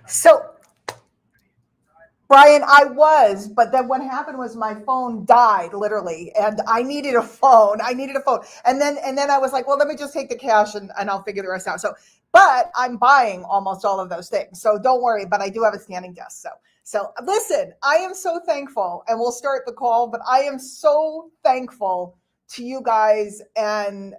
So, Brian, I was, but then what happened was my phone died literally, and I needed a phone. I needed a phone, and then I was like, well, let me just take the cash and I'll figure the rest out. So, but I'm buying almost all of those things, so don't worry. But I do have a standing desk, so listen. I am so thankful, and we'll start the call. But I am so thankful to you guys, and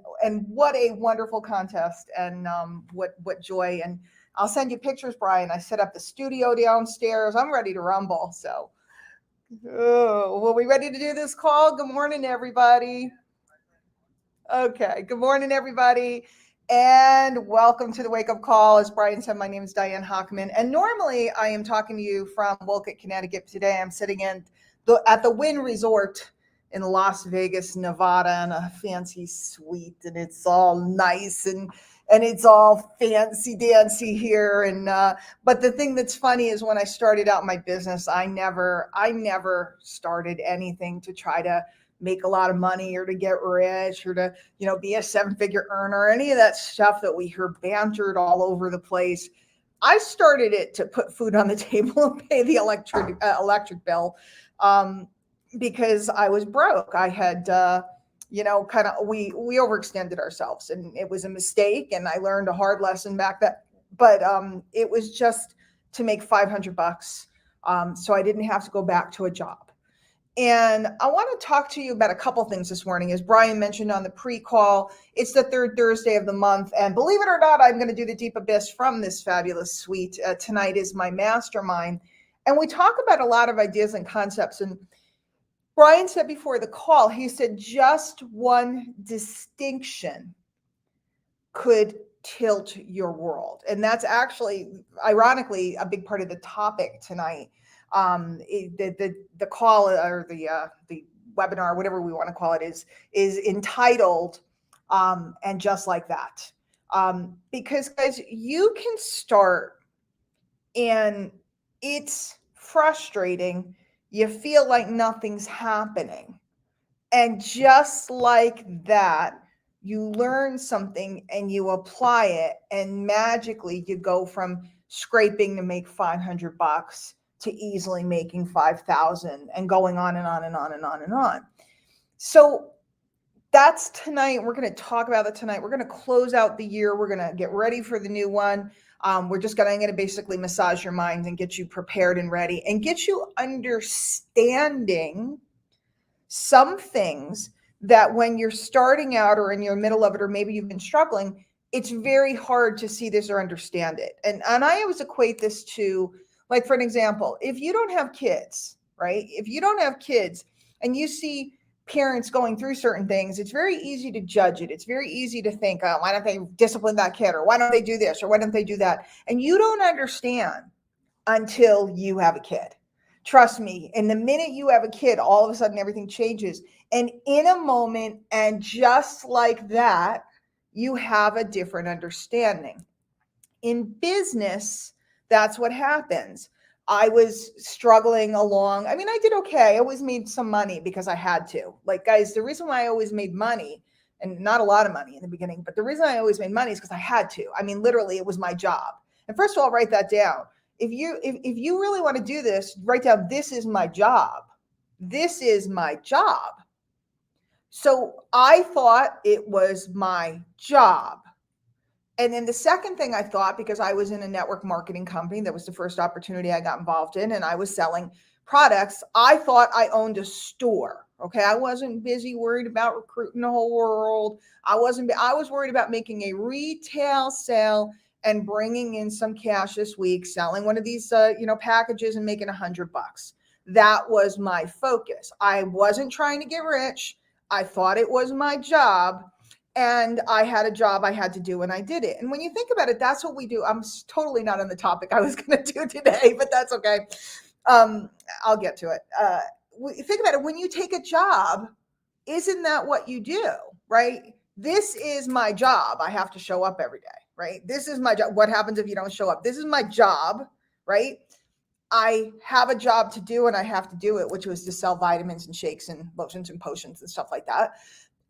what a wonderful contest, and what joy. And I'll send you pictures, Brian. I set up the studio downstairs. I'm ready to rumble. So, well, we ready to do this call? Good morning, everybody. Okay. Good morning, everybody. And welcome to the wake up call. As Brian said, my name is Diane Hochman. And normally I am talking to you from Wolcott, Connecticut. Today I'm sitting at the Wynn Resort in Las Vegas, Nevada, in a fancy suite. And it's all nice and it's all fancy dancy here. And but the thing that's funny is when I started out my business, I never started anything to try to make a lot of money or to get rich or to be a seven-figure earner or any of that stuff that we hear bantered all over the place. I started it to put food on the table and pay the electric bill, because I was broke. I had kind of we overextended ourselves, and it was a mistake, and I learned a hard lesson back then. But it was just to make $500, so I didn't have to go back to a job. And I want to talk to you about a couple things this morning. As Brian mentioned on the pre-call, it's the third Thursday of the month. And believe it or not, I'm going to do the deep abyss from this fabulous suite. Tonight is my mastermind. And we talk about a lot of ideas and concepts. And Brian said before the call, he said just one distinction could tilt your world. And that's actually, ironically, a big part of the topic tonight. The call, or the webinar, whatever we want to call it, is entitled and just like that. Because guys, you can start and it's frustrating. You feel like nothing's happening. And just like that, you learn something and you apply it, and magically you go from scraping to make $500 to easily making 5,000, and going on and on and on and on and on. So that's tonight. We're going to talk about it tonight. We're going to close out the year. We're going to get ready for the new one. I'm going to basically massage your mind and get you prepared and ready, and get you understanding some things that when you're starting out or in your middle of it, or maybe you've been struggling, it's very hard to see this or understand it. And I always equate this to, like, for an example, if you don't have kids, right? If you don't have kids and you see parents going through certain things, it's very easy to judge it. It's very easy to think, oh, why don't they discipline that kid? Or why don't they do this? Or why don't they do that? And you don't understand until you have a kid. Trust me, in the minute you have a kid, all of a sudden everything changes. And in a moment, and just like that, you have a different understanding. In business, that's what happens. I was struggling along. I mean, I did okay. I always made some money because I had to. Like, guys, the reason why I always made money, and not a lot of money in the beginning, but the reason I always made money is because I had to. I mean, literally, it was my job. And first of all, write that down. If you really want to do this, write down, this is my job. This is my job. So I thought it was my job. And then the second thing I thought, because I was in a network marketing company, that was the first opportunity I got involved in, and I was selling products, I thought I owned a store. Okay. I wasn't busy worried about recruiting the whole world. I was worried about making a retail sale and bringing in some cash this week, selling one of these, packages and making $100. That was my focus. I wasn't trying to get rich. I thought it was my job, and I had a job I had to do, and I did it. And when you think about it, that's what we do. I'm totally not on the topic I was going to do today, but that's okay. I'll get to it. Think about it. When you take a job, isn't that what you do, right? This is my job. I have to show up every day, right? This is my job. What happens if you don't show up? This is my job, right? I have a job to do, and I have to do it, which was to sell vitamins and shakes and lotions and potions and stuff like that.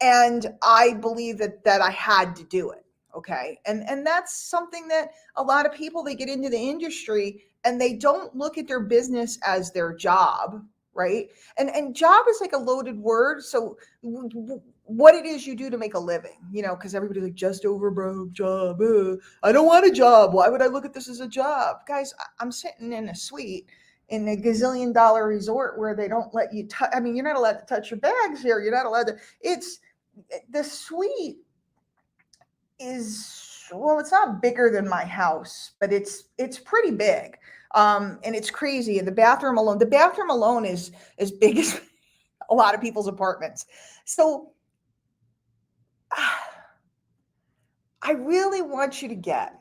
And I believe that I had to do it. Okay. And that's something that a lot of people, they get into the industry and they don't look at their business as their job, right? And job is like a loaded word. So what it is you do to make a living, because everybody's like, just over broke job. I don't want a job. Why would I look at this as a job? Guys, I'm sitting in a suite in a gazillion-dollar resort where they don't let you touch. I mean, you're not allowed to touch your bags here. You're not allowed to. It's the suite is, well, it's not bigger than my house, but it's pretty big. And it's crazy. And the bathroom alone is as big as a lot of people's apartments. So I really want you to get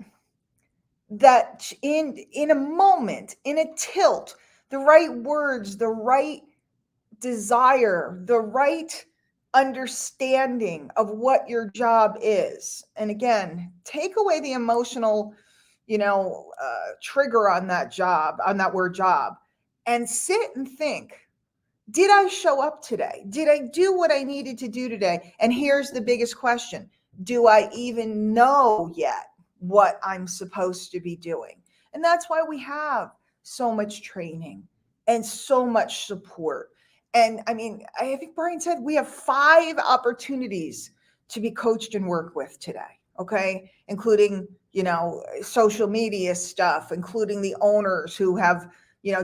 that in a moment, in a tilt, the right words, the right desire, the right understanding of what your job is. And again, take away the emotional, trigger on that job, on that word job, and sit and think, did I show up today? Did I do what I needed to do today? And here's the biggest question. Do I even know yet what I'm supposed to be doing? And that's why we have so much training and so much support. And I mean, I think Brian said we have 5 opportunities to be coached and work with today. Okay. Including, social media stuff, including the owners who have,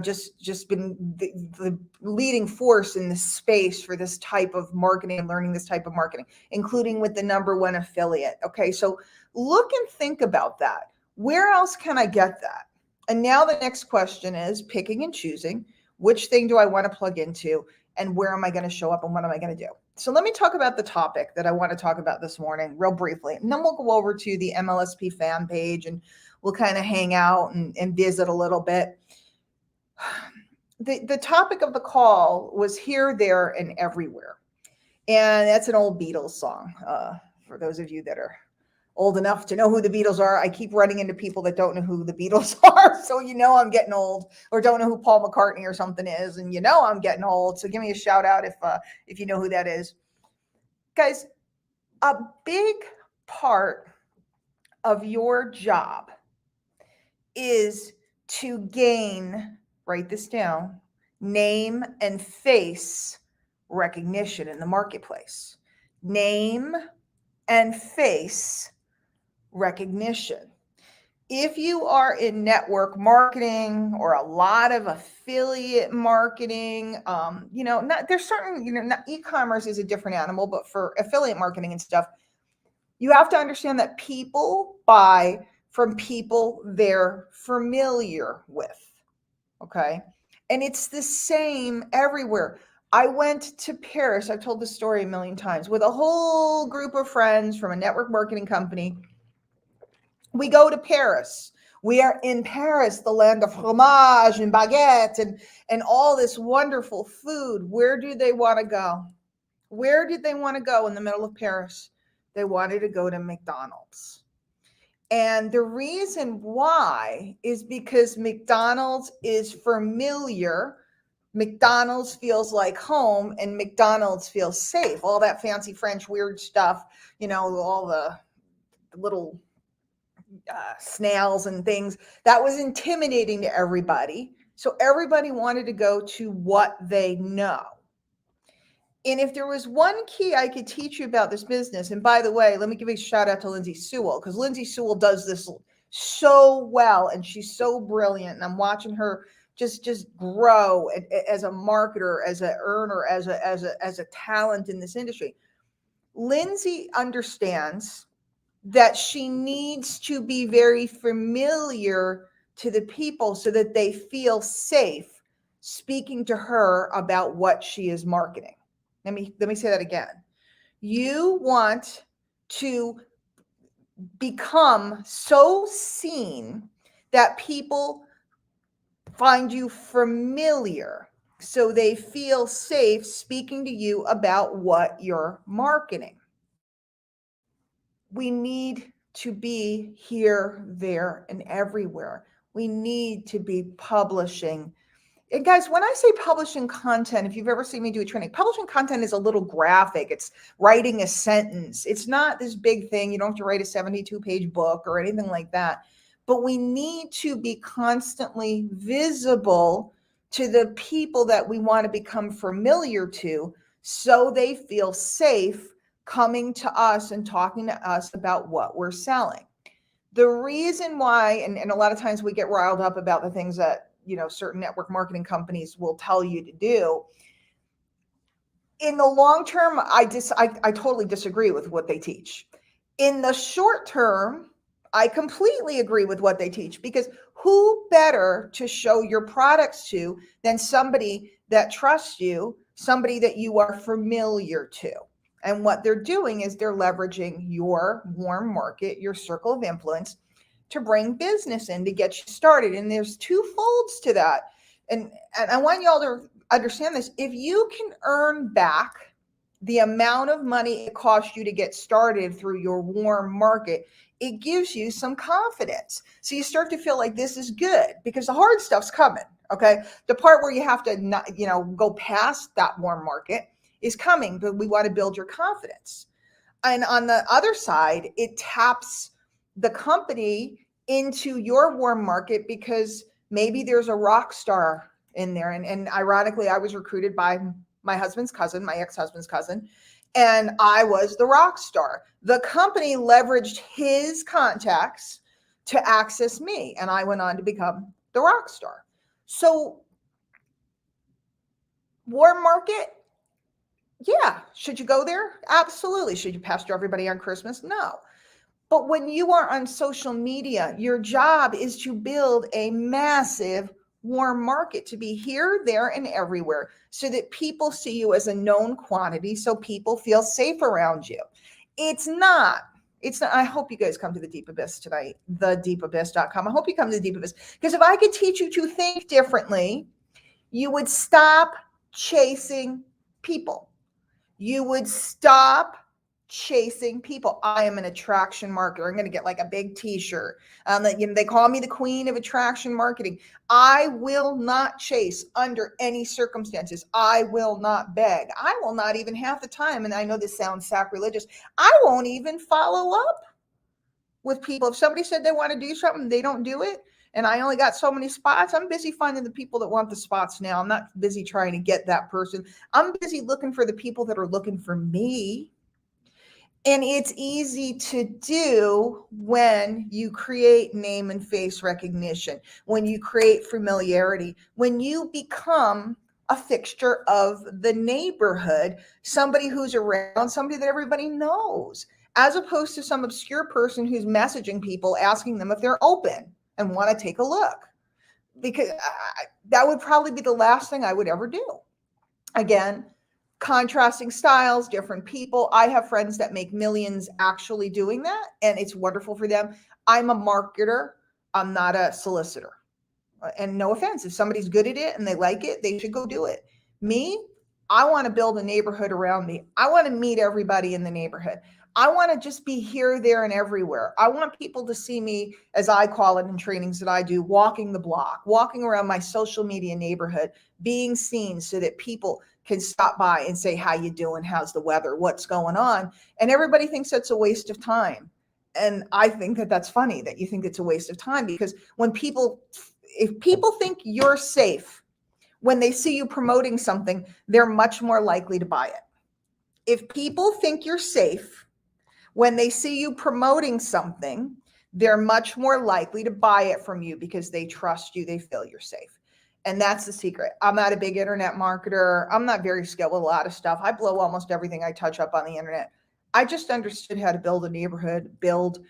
just been the leading force in this space for this type of marketing and learning this type of marketing, including with the number 1 affiliate. Okay. So look and think about that. Where else can I get that? And now the next question is picking and choosing, which thing do I want to plug into and where am I going to show up and what am I going to do? So let me talk about the topic that I want to talk about this morning real briefly. And then we'll go over to the MLSP fan page and we'll kind of hang out and visit a little bit. The topic of the call was Here, There, and Everywhere. And that's an old Beatles song. For those of you that are old enough to know who the Beatles are, I keep running into people that don't know who the Beatles are. So I'm getting old, or don't know who Paul McCartney or something is, and I'm getting old. So give me a shout out if you know who that is. Guys, a big part of your job is to gain, write this down, name and face recognition in the marketplace. Name and face recognition. If you are in network marketing or a lot of affiliate marketing, there's certain, e-commerce is a different animal, but for affiliate marketing and stuff, you have to understand that people buy from people they're familiar with. Okay. And it's the same everywhere. I went to Paris. I've told this story a million times with a whole group of friends from a network marketing company. We go to Paris. We are in Paris, the land of fromage and baguette and all this wonderful food. Where do they want to go? Where did they want to go in the middle of Paris? They wanted to go to McDonald's. And the reason why is because McDonald's is familiar. McDonald's feels like home and McDonald's feels safe. All that fancy French weird stuff, all the little snails and things, that was intimidating to everybody. So everybody wanted to go to what they know. And if there was one key I could teach you about this business, and by the way, let me give a shout out to Lindsay Sewell, because Lindsay Sewell does this so well and she's so brilliant. And I'm watching her just grow as a marketer, as an earner, as a talent in this industry. Lindsay understands that she needs to be very familiar to the people so that they feel safe speaking to her about what she is marketing. Let me say that again. You want to become so seen that people find you familiar so they feel safe speaking to you about what you're marketing. We need to be here, there, and everywhere. We need to be publishing And guys, when I say publishing content, if you've ever seen me do a training, publishing content is a little graphic. It's writing a sentence. It's not this big thing. You don't have to write a 72-page book or anything like that. But we need to be constantly visible to the people that we want to become familiar to, so they feel safe coming to us and talking to us about what we're selling. The reason why, and a lot of times we get riled up about the things that, certain network marketing companies will tell you to do. In the long term, I totally disagree with what they teach. In the short term, I completely agree with what they teach, because who better to show your products to than somebody that trusts you, somebody that you are familiar to. And what they're doing is they're leveraging your warm market, your circle of influence, to bring business in to get you started. And there's two folds to that. And I want y'all to understand this. If you can earn back the amount of money it costs you to get started through your warm market, it gives you some confidence. So you start to feel like this is good, because the hard stuff's coming. Okay. The part where you have to not, go past that warm market is coming, but we want to build your confidence. And on the other side, it taps the company into your warm market, because maybe there's a rock star in there. And ironically, I was recruited by my husband's cousin, my ex-husband's cousin, and I was the rock star. The company leveraged his contacts to access me, and I went on to become the rock star. So warm market, yeah. Should you go there? Absolutely. Should you pester everybody on Christmas? No. But when you are on social media, your job is to build a massive warm market, to be here, there, and everywhere, so that people see you as a known quantity, so people feel safe around you. It's not, I hope you guys come to the Deep Abyss tonight, thedeepabyss.com. I hope you come to the Deep Abyss, because if I could teach you to think differently, you would stop chasing people. You would stop chasing people. I am an attraction marketer. I'm going to get like a big t-shirt. They call me the queen of attraction marketing. I will not chase under any circumstances. I will not beg. I will not even half the time. And I know this sounds sacrilegious. I won't even follow up with people. If somebody said they want to do something, they don't do it, and I only got so many spots, I'm busy finding the people that want the spots now. I'm not busy trying to get that person. I'm busy looking for the people that are looking for me. And it's easy to do when you create name and face recognition, when you create familiarity, when you become a fixture of the neighborhood, somebody who's around, somebody that everybody knows, as opposed to some obscure person who's messaging people, asking them if they're open and want to take a look. Because that would probably be the last thing I would ever do. Again, contrasting styles, different people. I have friends that make millions actually doing that, and it's wonderful for them. I'm a marketer. I'm not a solicitor. And no offense, if somebody's good at it and they like it, they should go do it. Me, I want to build a neighborhood around me. I want to meet everybody in the neighborhood. I want to just be here, there, and everywhere. I want people to see me, as I call it in trainings that I do, walking the block, walking around my social media neighborhood, being seen, so that people can stop by and say, how you doing? How's the weather? What's going on? And everybody thinks that's a waste of time. And I think that that's funny that you think it's a waste of time, because if people think you're safe, when they see you promoting something, they're much more likely to buy it. If people think you're safe, when they see you promoting something, they're much more likely to buy it from you, because they trust you, they feel you're safe. And that's the secret. I'm not a big internet marketer. I'm not very skilled with a lot of stuff. I blow almost everything I touch up on the internet. I just understood how to build a neighborhood, build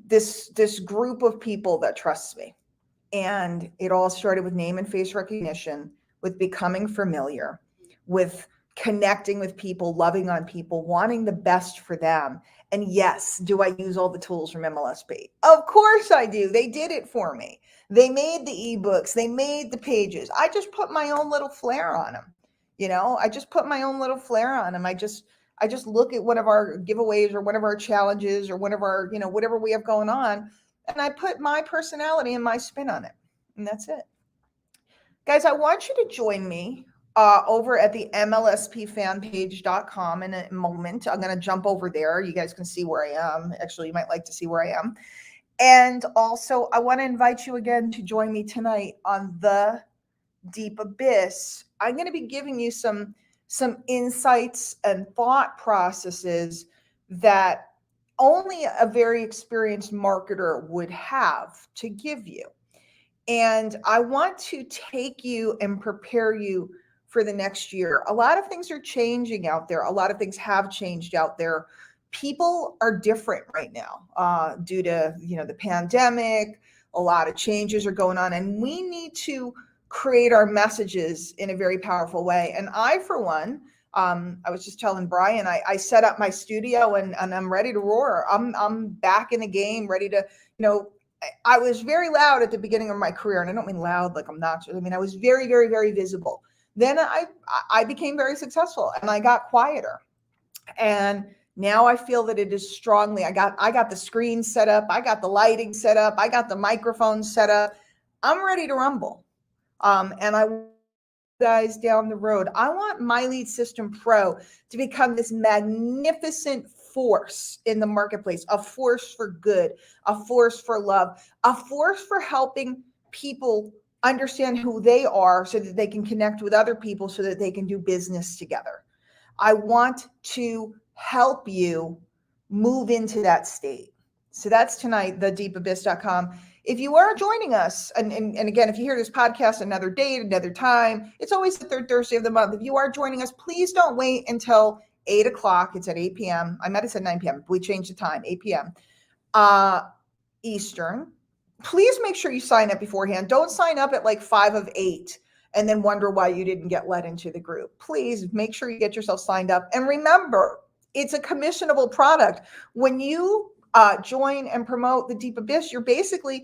this group of people that trusts me. And it all started with name and face recognition, with becoming familiar, with connecting with people, loving on people, wanting the best for them. And yes, do I use all the tools from MLSP? Of course I do. They did it for me. They made the ebooks, they made the pages. I just put my own little flair on them. I just put my own little flair on them. I just look at one of our giveaways or one of our challenges or one of our, whatever we have going on, and I put my personality and my spin on it. And that's it. Guys, I want you to join me over at the MLSPfanpage.com in a moment. I'm going to jump over there. You guys can see where I am. Actually, you might like to see where I am. And also, I want to invite you again to join me tonight on The Deep Abyss. I'm going to be giving you some insights and thought processes that only a very experienced marketer would have to give you. And I want to take you and prepare you for the next year. A lot of things are changing out there. A lot of things have changed out there. People are different right now due to the pandemic. A lot of changes are going on, and we need to create our messages in a very powerful way. And I, for one, I was just telling Brian, I set up my studio and I'm ready to roar. I'm back in the game, ready to, I was very loud at the beginning of my career, and I don't mean loud like obnoxious. I mean, I was very, very, very visible. Then I became very successful, and I got quieter. And now I feel that it is strongly. I got the screen set up, I got the lighting set up, I got the microphone set up. I'm ready to rumble. And I guys down the road. I want My Lead System Pro to become this magnificent force in the marketplace, a force for good, a force for love, a force for helping people understand who they are so that they can connect with other people so that they can do business together. I want to help you move into that state. So that's tonight, thedeepabyss.com. If you are joining us, and again, if you hear this podcast another date, another time, it's always the third Thursday of the month. If you are joining us, please don't wait until 8 o'clock. It's at 8 p.m. I might have said 9 p.m. We changed the time, 8 p.m. Eastern. Please make sure you sign up beforehand. Don't sign up at like 5 of 8 and then wonder why you didn't get let into the group. Please make sure you get yourself signed up. And remember, it's a commissionable product. When you join and promote the Deep Abyss, you're basically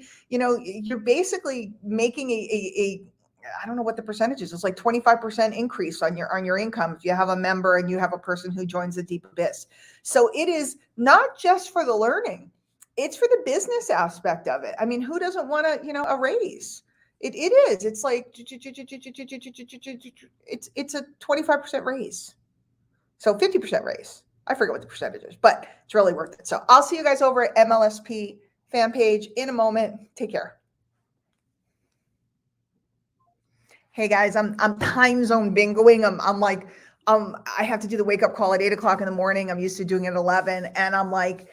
making a I don't know what the percentage is. It's like 25% increase on your income if you have a member and you have a person who joins the Deep Abyss. So it is not just for the learning, it's for the business aspect of it. I mean, who doesn't want a raise? It is. It's like it's a 25% raise. So 50% raise. I forget what the percentage is, but it's really worth it. So I'll see you guys over at MLSP fan page in a moment. Take care. Hey guys, I'm time zone bingoing. I'm like, I have to do the wake up call at 8 o'clock in the morning. I'm used to doing it at 11, and I'm like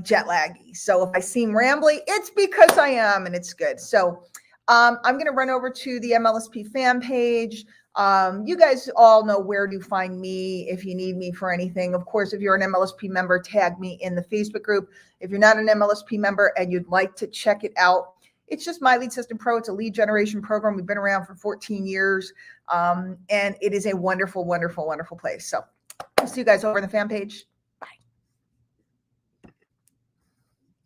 jet laggy. So if I seem rambly, it's because I am, and it's good. So I'm going to run over to the MLSP fan page. You guys all know where to find me if you need me for anything. Of course, if you're an MLSP member, tag me in the Facebook group. If you're not an MLSP member and you'd like to check it out, it's just My Lead System Pro. It's a lead generation program. We've been around for 14 years, and it is a wonderful, wonderful, wonderful place. So I'll see you guys over on the fan page.